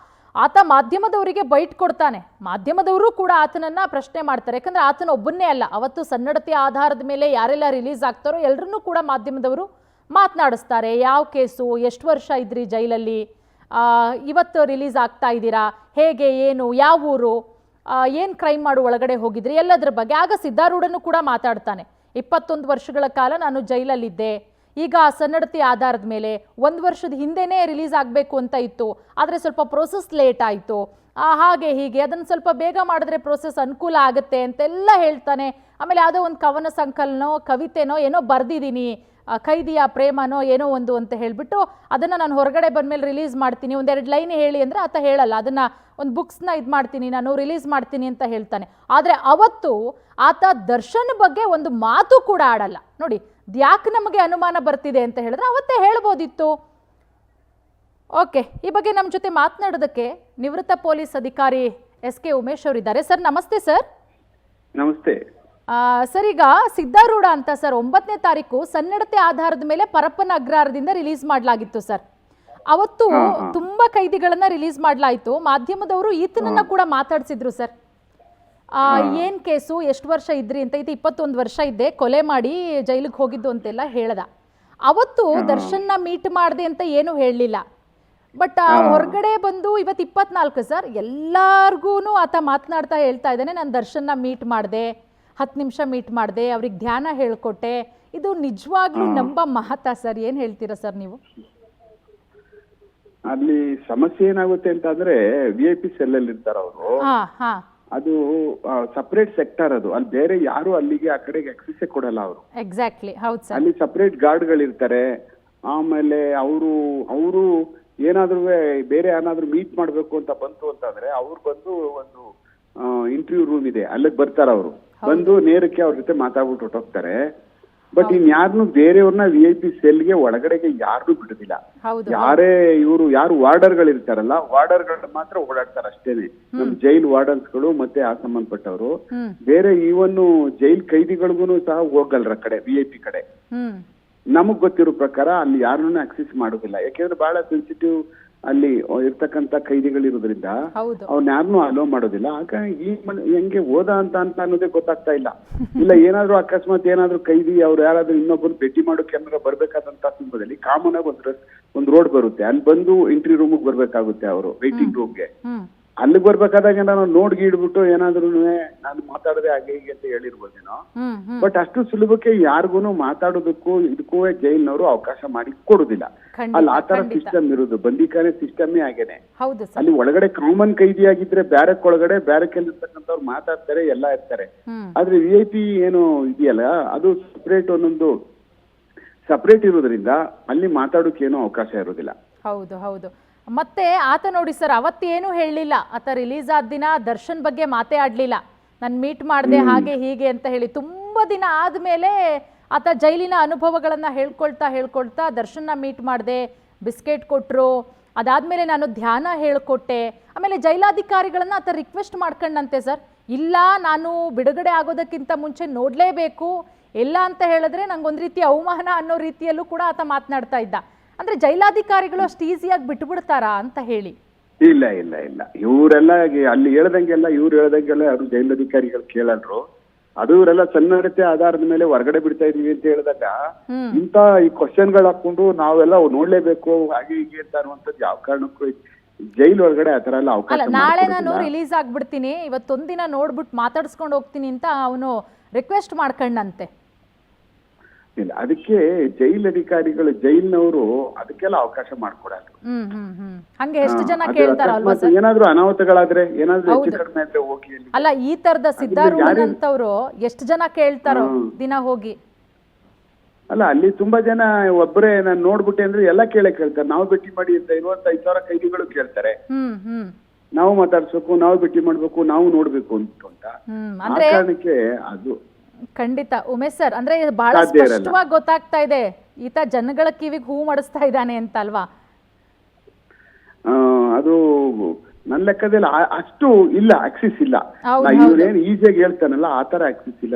ಆತ ಮಾಧ್ಯಮದವರಿಗೆ ಬೈಟ್ ಕೊಡ್ತಾನೆ. ಮಾಧ್ಯಮದವರು ಕೂಡ ಆತನನ್ನ ಪ್ರಶ್ನೆ ಮಾಡ್ತಾರೆ. ಯಾಕಂದ್ರೆ ಆತನ ಒಬ್ಬನ್ನೇ ಅಲ್ಲ, ಅವತ್ತು ಸನ್ನಡತೆ ಆಧಾರದ ಮೇಲೆ ಯಾರೆಲ್ಲ ರಿಲೀಸ್ ಆಗ್ತಾರೋ ಎಲ್ಲರನ್ನೂ ಕೂಡ ಮಾಧ್ಯಮದವರು ಮಾತನಾಡಿಸ್ತಾರೆ. ಯಾವ ಕೇಸು, ಎಷ್ಟು ವರ್ಷ ಇದ್ರಿ ಜೈಲಲ್ಲಿ, ಇವತ್ತು ರಿಲೀಸ್ ಆಗ್ತಾ ಇದ್ದೀರಾ, ಹೇಗೆ, ಏನು, ಯಾವ ಊರು, ಏನು ಕ್ರೈಮ್ ಮಾಡು ಒಳಗಡೆ ಹೋಗಿದ್ರಿ, ಎಲ್ಲದರ ಬಗ್ಗೆ. ಆಗ ಸಿದ್ಧಾರೂಢನು ಕೂಡ ಮಾತಾಡ್ತಾನೆ. 21 ವರ್ಷಗಳ ಕಾಲ ನಾನು ಜೈಲಲ್ಲಿದ್ದೆ, ಈಗ ಸನ್ನಡತೆ ಆಧಾರದ ಮೇಲೆ 1 ವರ್ಷದ ಹಿಂದೆನೇ ರಿಲೀಸ್ ಆಗಬೇಕು ಅಂತ ಇತ್ತು, ಆದರೆ ಸ್ವಲ್ಪ ಪ್ರೋಸೆಸ್ ಲೇಟ್ ಆಯಿತು, ಹಾಗೆ ಹೀಗೆ, ಅದನ್ನು ಸ್ವಲ್ಪ ಬೇಗ ಮಾಡಿದ್ರೆ ಪ್ರೋಸೆಸ್ ಅನುಕೂಲ ಆಗುತ್ತೆ ಅಂತೆಲ್ಲ ಹೇಳ್ತಾನೆ. ಆಮೇಲೆ ಯಾವುದೋ ಒಂದು ಕವನ ಸಂಕಲನೋ ಕವಿತೆನೋ ಏನೋ ಬರೆದಿದ್ದೀನಿ, ಖೈದಿಯ ಪ್ರೇಮನೋ ಏನೋ ಒಂದು ಅಂತ ಹೇಳಿಬಿಟ್ಟು ಅದನ್ನು ನಾನು ಹೊರಗಡೆ ಬಂದಮೇಲೆ ರಿಲೀಸ್ ಮಾಡ್ತೀನಿ, 1-2 ಲೈನ್ ಹೇಳಿ ಅಂದರೆ ಆತ ಹೇಳಲ್ಲ. ಅದನ್ನು ಒಂದು ಬುಕ್ಸ್ನ ಇದು ಮಾಡ್ತೀನಿ, ನಾನು ರಿಲೀಸ್ ಮಾಡ್ತೀನಿ ಅಂತ ಹೇಳ್ತಾನೆ. ಆದರೆ ಅವತ್ತು ಆತ ದರ್ಶನ್ ಬಗ್ಗೆ ಒಂದು ಮಾತು ಕೂಡ ಆಡಲ್ಲ. ನೋಡಿ, ಯಾಕೆ ನಮಗೆ ಅನುಮಾನ ಬರ್ತಿದೆ ಅಂತ ಹೇಳಿದ್ರೆ ಅವತ್ತೇ ಹೇಳ್ಬೋದಿತ್ತು. ಓಕೆ, ಈ ಬಗ್ಗೆ ನಮ್ಮ ಜೊತೆ ಮಾತನಾಡೋದಕ್ಕೆ ನಿವೃತ್ತ ಪೊಲೀಸ್ ಅಧಿಕಾರಿ SK ಉಮೇಶ್ ಅವರಿದ್ದಾರೆ. ಸರ್ ನಮಸ್ತೆ. ಸರ್ ನಮಸ್ತೆ ಸರ್, ಈಗ ಸಿದ್ಧಾರೂಢ ಅಂತ ಸರ್ 9ನೇ ತಾರೀಕು ಸನ್ನಡತೆ ಆಧಾರದ ಮೇಲೆ ಪರಪ್ಪನ ಅಗ್ರಹಾರದಿಂದ ರಿಲೀಸ್ ಮಾಡಲಾಗಿತ್ತು ಸರ್. ಅವತ್ತು ತುಂಬಾ ಕೈದಿಗಳನ್ನ ರಿಲೀಸ್ ಮಾಡಲಾಯಿತು. ಮಾಧ್ಯಮದವರು ಈತನನ್ನ ಕೂಡ ಮಾತಾಡ್ಸಿದ್ರು ಸರ್. ಏನ್ ಕೇಸು, ಎಷ್ಟು ವರ್ಷ ಇದ್ರಿ ಅಂತ. ಇದು 21 ವರ್ಷ ಇದ್ದೆ, ಕೊಲೆ ಮಾಡಿ ಜೈಲಿಗೆ ಹೋಗಿದ್ದು ಅಂತೆಲ್ಲ ಹೇಳ್ದ. ಅವತ್ತು ದರ್ಶನ್ನ ಮೀಟ್ ಮಾಡಿದೆ ಅಂತ ಏನು ಹೇಳಲಿಲ್ಲ. ಬಟ್ ಹೊರಗಡೆ ಬಂದು ಇವತ್ತು 24 ಸರ್, ಎಲ್ಲಾರ್ಗೂ ಆತ ಮಾತನಾಡ್ತಾ ಹೇಳ್ತಾ ಇದ್ದಾನೆ, ನಾನು ದರ್ಶನ್ನ ಮೀಟ್ ಮಾಡಿದೆ, 10 ನಿಮಿಷ ಮೀಟ್ ಮಾಡಿದೆ, ಅವ್ರಿಗೆ ಧ್ಯಾನ ಹೇಳ್ಕೊಟ್ಟೆ. ಇದು ನಿಜವಾಗ್ಲೂ ನಂಬ ಮಹತ್ವ ಸರ್, ಏನು ಹೇಳ್ತೀರಾ ಸರ್ ನೀವು? ಅಲ್ಲಿ ಸಮಸ್ಯೆ ಏನಾಗುತ್ತೆ ಅಂತ ಅಂದ್ರೆ VIP ಸೆಲ್ ಅಲ್ಲಿ ಇರ್ತಾರ ಅವರು, ಅದು ಸಪರೇಟ್ ಸೆಕ್ಟರ್, ಅದು ಅಲ್ಲಿ ಬೇರೆ ಯಾರು ಅಲ್ಲಿಗೆ ಆ ಕಡೆಗೆ ಆಕ್ಸೆಸ್ ಕೊಡಲ್ಲ ಅವರು. ಎಕ್ಸಾಕ್ಟ್ಲಿ, ಹೌದು ಸರ್. ಅಲ್ಲಿ ಸಪರೇಟ್ ಗಾರ್ಡ್ಗಳಿರ್ತಾರೆ. ಆಮೇಲೆ ಅವರು ಏನಾದ್ರೂ ಬೇರೆ ಏನಾದ್ರೂ ಮೀಟ್ ಮಾಡ್ಬೇಕು ಅಂತ ಬಂತು ಅಂತಂದ್ರೆ ಅವ್ರು ಬಂದು ಒಂದು ಇಂಟರ್ವ್ಯೂ ರೂಮ್ ಇದೆ, ಅಲ್ಲಿಗೆ ಬರ್ತಾರ ಅವರು, ಬಂದು ನೇರಕ್ಕೆ ಅವ್ರ ಜೊತೆ ಮಾತಾಡ್ಬಿಟ್ಟು ಹೊಟ್ಟೋಗ್ತಾರೆ. ಬಟ್ ಇನ್ಯಾರನ್ನು ಬೇರೆಯವ್ರನ್ನ VIP ಸೆಲ್ಗೆ ಒಳಗಡೆಗೆ ಯಾರನ್ನೂ ಬಿಡುದಿಲ್ಲ. ಯಾರೇ ಯಾರು ವಾರ್ಡರ್ಗಳು ಇರ್ತಾರಲ್ಲ, ವಾರ್ಡರ್ಗಳು ಮಾತ್ರ ಓಡಾಡ್ತಾರೆ ಅಷ್ಟೇನೆ. ನಮ್ ಜೈಲ್ ವಾರ್ಡರ್ಸ್ಗಳು ಮತ್ತೆ ಆ ಸಂಬಂಧಪಟ್ಟವರು. ಬೇರೆ ಇವನ್ನು ಜೈಲ್ ಕೈದಿಗಳಿಗೂ ಸಹ ಹೋಗಲ್ರ ಕಡೆ, VIP ಕಡೆ. ನಮಗ್ ಗೊತ್ತಿರೋ ಪ್ರಕಾರ ಅಲ್ಲಿ ಯಾರನ್ನೂ ಆಕ್ಸೆಸ್ ಮಾಡೋದಿಲ್ಲ. ಯಾಕೆಂದ್ರೆ ಬಹಳ ಸೆನ್ಸಿಟಿವ್ ಅಲ್ಲಿ ಇರ್ತಕ್ಕಂತ ಕೈದಿಗಳಿರೋದ್ರಿಂದ ಅವ್ನ ಯಾರನ್ನೂ ಅಲೋ ಮಾಡೋದಿಲ್ಲ. ಆಗ ಈ ಹೆಂಗೆ ಹೋದ ಅಂತ ಅನ್ನೋದೇ ಗೊತ್ತಾಗ್ತಾ ಇಲ್ಲ. ಇಲ್ಲ ಏನಾದ್ರು ಅಕಸ್ಮಾತ್ ಏನಾದ್ರು ಕೈದಿ ಅವ್ರು ಯಾರಾದ್ರೂ ಇನ್ನೊಬ್ಬರು ಭೇಟಿ ಮಾಡೋಕೆ ಏನಾದ್ರು ಬರ್ಬೇಕಾದಂತ ಸಂದರ್ಭದಲ್ಲಿ ಕಾಮನ್ ಆಗಿ ಒಂದು ರೋಡ್ ಬರುತ್ತೆ, ಅಲ್ಲಿ ಬಂದು ಎಂಟ್ರಿ ರೂಮ್ಗೆ ಬರ್ಬೇಕಾಗುತ್ತೆ ಅವರು, ವೈಟಿಂಗ್ ರೂಮ್ಗೆ. ಅಲ್ಲಿಗೆ ಬರ್ಬೇಕಾದಾಗ ನಾನು ನೋಡ್ಗಿಡ್ಬಿಟ್ಟು ಏನಾದ್ರು ನಾನು ಮಾತಾಡದೆ ಹಾಗೆ ಹೀಗೆ ಅಂತ ಹೇಳಿರ್ಬೋದೇನೋ. ಬಟ್ ಅಷ್ಟು ಸುಲಭಕ್ಕೆ ಯಾರಿಗೂ ಮಾತಾಡೋದಕ್ಕೂ ಇದಕ್ಕೂ ಜೈಲ್ನವರು ಅವಕಾಶ ಮಾಡಿ ಕೊಡುದಿಲ್ಲ. ಅಲ್ಲಿ ಆತರ ಸಿಸ್ಟಮ್ ಇರೋದು, ಬಂದಿಖಾನೆ ಸಿಸ್ಟಮೇ ಆಗೇನೆ. ಅಲ್ಲಿ ಒಳಗಡೆ ಕಾಮನ್ ಕೈದಿ ಆಗಿದ್ರೆ ಬ್ಯಾರಕ್ ಒಳಗಡೆ ಬ್ಯಾರಕ್ ಇರ್ತಕ್ಕಂಥವ್ರು ಮಾತಾಡ್ತಾರೆ, ಎಲ್ಲ ಇರ್ತಾರೆ. ಆದ್ರೆ VIP ಏನು ಇದೆಯಲ್ಲ, ಅದು ಸಪರೇಟ್, ಒಂದೊಂದು ಸಪರೇಟ್ ಇರೋದ್ರಿಂದ ಅಲ್ಲಿ ಮಾತಾಡೋಕೆ ಏನೋ ಅವಕಾಶ ಇರೋದಿಲ್ಲ. ಹೌದು ಹೌದು. ಮತ್ತೆ ಆತ ನೋಡಿ ಸರ್, ಅವತ್ತೇನು ಹೇಳಲಿಲ್ಲ. ಆತ ರಿಲೀಸ್ ಆದ ದಿನ ದರ್ಶನ್ ಬಗ್ಗೆ ಮಾತೇ ಆಡ್ಲಿಲ್ಲ. ನಾನು ಮೀಟ್ ಮಾಡಿದೆ ಹಾಗೆ ಹೀಗೆ ಅಂತ ಹೇಳಿ. ತುಂಬ ದಿನ ಆದಮೇಲೆ ಆತ ಜೈಲಿನ ಅನುಭವಗಳನ್ನು ಹೇಳ್ಕೊಳ್ತಾ ದರ್ಶನ್ನ ಮೀಟ್ ಮಾಡಿದೆ, ಬಿಸ್ಕೆಟ್ ಕೊಟ್ಟರು, ಅದಾದಮೇಲೆ ನಾನು ಧ್ಯಾನ ಹೇಳ್ಕೊಟ್ಟೆ. ಆಮೇಲೆ ಜೈಲಾಧಿಕಾರಿಗಳನ್ನ ಆತ ರಿಕ್ವೆಸ್ಟ್ ಮಾಡ್ಕೊಂಡಂತೆ ಸರ್, ಇಲ್ಲ ನಾನು ಬಿಡುಗಡೆ ಆಗೋದಕ್ಕಿಂತ ಮುಂಚೆ ನೋಡಲೇಬೇಕು, ಇಲ್ಲ ಅಂತ ಹೇಳಿದ್ರೆ ನಂಗೊಂದು ರೀತಿ ಅವಮಾನ ಅನ್ನೋ ರೀತಿಯಲ್ಲೂ ಕೂಡ ಆತ ಮಾತನಾಡ್ತಾ ಇದ್ದ. ಅಂದ್ರೆ ಜೈಲಾಧಿಕಾರಿಗಳು ಅಷ್ಟು ಈಸಿಯಾಗಿ ಬಿಟ್ಬಿಡ್ತಾರಾ ಅಂತ ಹೇಳಿ. ಇಲ್ಲ ಇಲ್ಲ ಇಲ್ಲ, ಇವರೆಲ್ಲ ಅಲ್ಲಿ ಹೇಳ್ದಂಗೆಲ್ಲ ಯಾರು ಜೈಲಾಧಿಕಾರಿಗಳು ಕೇಳಲ್ರು. ಅದು ಇವರೆಲ್ಲ ಸನ್ನಡತೆ ಆಧಾರದ ಮೇಲೆ ಹೊರಗಡೆ ಬಿಡ್ತಾ ಇದೀವಿ ಅಂತ ಹೇಳಿದಾಗ ಇಂತ ಈ ಕ್ವಶನ್ಗಳು ಹಾಕೊಂಡು ನಾವೆಲ್ಲ ನೋಡ್ಲೇಬೇಕು ಹಾಗೆ ಹೀಗೆ ಅಂತ ಅನ್ನುವಂಥದ್ದು ಯಾವ ಕಾರಣಕ್ಕೂ ಜೈಲ್ ಒಳಗಡೆ ಆತರ ಎಲ್ಲ ಅವಕಾಶ. ನಾಳೆ ನಾನು ರಿಲೀಸ್ ಆಗ್ಬಿಡ್ತೀನಿ, ಇವತ್ತೊಂದಿನ ನೋಡ್ಬಿಟ್ಟು ಮಾತಾಡ್ಸ್ಕೊಂಡು ಹೋಗ್ತೀನಿ ಅಂತ ಅವನು ರಿಕ್ವೆಸ್ಟ್ ಮಾಡ್ಕೊಂಡಂತೆ. ಇಲ್ಲ, ಅದಕ್ಕೆ ಜೈಲ್ ಅಧಿಕಾರಿಗಳು, ಜೈಲ್ನವರು ಅದಕ್ಕೆಲ್ಲ ಅವಕಾಶ ಮಾಡ್ಕೊಡಲ್ಲ. ಹಂಗೆ ಎಷ್ಟು ಜನ ಕೇಳ್ತಾರಲ್ವಾ ಸರ್? ಏನಾದ್ರೂ ಅನಾಹುತಗಳಾದ್ರೆ, ಏನಾದ್ರೂ ಹೆಚ್ಚು ಕಡಿಮೆ ಆದ್ರೆ ಹೋಗಿ. ಅಲ್ಲ, ಈ ತರದ ಸಿದ್ಧಾರೂಢನಂತವ್ರು ಎಷ್ಟು ಜನ ಕೇಳ್ತಾರೋ ದಿನ ಹೋಗಿ? ಅಲ್ಲ, ಅಲ್ಲಿ ತುಂಬಾ ಜನ ಒಬ್ಬರೇ ನಾನು ನೋಡ್ಬಿಟ್ಟೆ ಅಂದ್ರೆ ಎಲ್ಲ ಕೇಳ್ತಾರೆ. ನಾವು ಭೇಟಿ ಮಾಡಿ ಅಂತ 25,000 ಕೈದಿಗಳು ಕೇಳ್ತಾರೆ. ನಾವು ಮಾತಾಡ್ಸ್ಬೇಕು, ನಾವು ಭೇಟಿ ಮಾಡ್ಬೇಕು, ನಾವು ನೋಡ್ಬೇಕು ಅಂತ. ಆ ಕಾರಣಕ್ಕೆ ಅದು ಖಂಡಿತ ಉಮೇಶ್ ಸರ್, ಅಂದ್ರೆ ಬಹಳ ಸ್ಪಷ್ಟವಾಗಿ ಗೊತ್ತಾಗ್ತಾ ಇದೆ ಈತ ಜನಗಳ ಕಿವಿಗೆ ಹೂ ಮಾಡಿಸ್ತಾ ಇದ್ದಾನೆ ಅಂತ ಅಲ್ವಾ? ಅದು ನನ್ನ ಲೆಕ್ಕದಲ್ಲಿ ಅಷ್ಟು ಇಲ್ಲ, ಆಕ್ಸಿಸ್ ಇಲ್ಲ. ಇವ್ರೇನು ಈಸಿಯಾಗಿ ಹೇಳ್ತಾನಲ್ಲ ಆತರ ಆಕ್ಸಿಸ್ ಇಲ್ಲ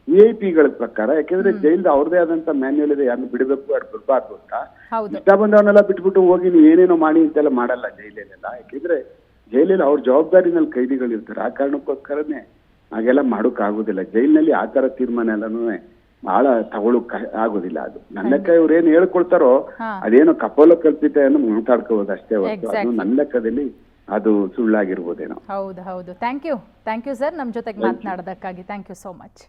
VIP ಪ್ರಕಾರ. ಯಾಕೆಂದ್ರೆ ಜೈಲ್ ಅವ್ರದೇ ಆದಂತ ಮ್ಯಾನ್ಯುಯಲ್ ಇದೆ, ಯಾರನ್ನು ಬಿಡಬೇಕು ಯಾರು ಬಿಡಬಾರ್ದು ಅಂತ. ಇಷ್ಟ ಬಂದವನ್ನೆಲ್ಲ ಬಿಟ್ಬಿಟ್ಟು ಹೋಗಿ ನೀವು ಏನೇನೋ ಮಾಡಿ ಅಂತೆಲ್ಲ ಮಾಡಲ್ಲ ಜೈಲಲ್ಲೆಲ್ಲ. ಯಾಕೆಂದ್ರೆ ಜೈಲಲ್ಲಿ ಅವ್ರ ಜವಾಬ್ದಾರಿನಲ್ಲಿ ಕೈದಿಗಳು ಇರ್ತಾರೆ. ಆ ಕಾರಣಕ್ಕೋಸ್ಕರನೇ ಹಾಗೆಲ್ಲ ಮಾಡೋಕ್ ಆಗುದಿಲ್ಲ. ಜೈಲಿನಲ್ಲಿ ಆ ತರ ತೀರ್ಮಾನ ಎಲ್ಲಾನು ಬಹಳ ತಗೊಳಕ್ ಆಗೋದಿಲ್ಲ. ಅದು ನನ್ನ ಲೆಕ್ಕ ಇವ್ರು ಏನ್ ಹೇಳ್ಕೊಳ್ತಾರೋ ಅದೇನೋ ಕಪೋಲ ಕಲ್ಪಿತ ಏನು ಮಾತಾಡ್ಕೋಬಹುದು ಅಷ್ಟೇ ಹೊರತು ಅದು ನನ್ನ ಲೆಕ್ಕದಲ್ಲಿ ಅದು ಸುಳ್ಳಾಗಿರ್ಬೋದೇನೋ. ಹೌದು ಹೌದು. ಥ್ಯಾಂಕ್ ಯು ಸರ್, ನಮ್ಮ ಜೊತೆಗೆ ಮಾತನಾಡೋದಕ್ಕಾಗಿ. Thank you so much.